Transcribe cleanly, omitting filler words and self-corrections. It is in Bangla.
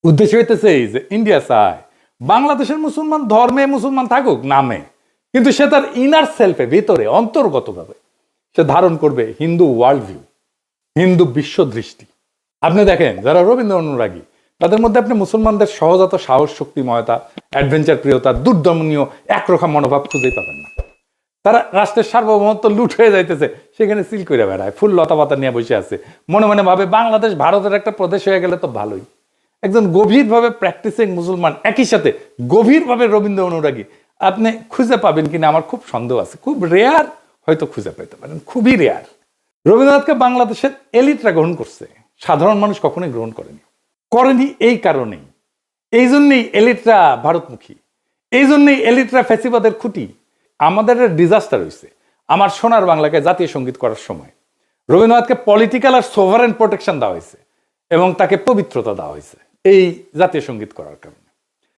উদ্দেশ্য হইতেছে এই যে ইন্ডিয়া চায় বাংলাদেশের মুসলমান ধর্মে মুসলমান থাকুক নামে, কিন্তু সে তার ইনার সেলফে ভিতরে অন্তর্গতভাবে সে ধারণ করবে হিন্দু ওয়ার্ল্ড ভিউ, হিন্দু বিশ্ব দৃষ্টি। আপনি দেখেন যারা রবীন্দ্র অনুরাগী তাদের মধ্যে আপনি মুসলমানদের সহজাত সাহস, শক্তিময়তা, অ্যাডভেঞ্চার প্রিয়তা, দুর্দমনীয় একরোখা মনোভাব খুঁজেই পাবেন না। তারা রাষ্ট্রের সার্বভৌমত্ব লুট হয়ে যাইতেছে সেখানে সিল করে বেড়ায়, ফুল লতা পাতা নিয়ে বসে আছে, মনে মনে ভাবে বাংলাদেশ ভারতের একটা প্রদেশ হয়ে গেলে তো ভালোই। একজন গভীরভাবে প্র্যাকটিসিং মুসলমান একই সাথে গভীরভাবে রবীন্দ্র অনুরাগী আপনি খুঁজে পাবেন কিনা আমার খুব সন্দেহ আছে। খুব রেয়ার হয়তো খুঁজে পেতে পারেন, খুবই রেয়ার। রবীন্দ্রনাথকে বাংলাদেশের এলিটরা গ্রহণ করছে, সাধারণ মানুষ কখনোই গ্রহণ করেনি এই কারণেই। এই জন্যই এলিটরা ভারতমুখী, এই জন্যই এলিটরা ফ্যাসিবাদের খুঁটি। আমাদের ডিজাস্টার হয়েছে আমার সোনার বাংলাকে জাতীয় সঙ্গীত করার সময়। রবীন্দ্রনাথকে পলিটিক্যাল আর সোভারেন প্রোটেকশন দেওয়া হয়েছে এবং তাকে পবিত্রতা দেওয়া হয়েছে এই জাতীয় সঙ্গীত করার কারণে।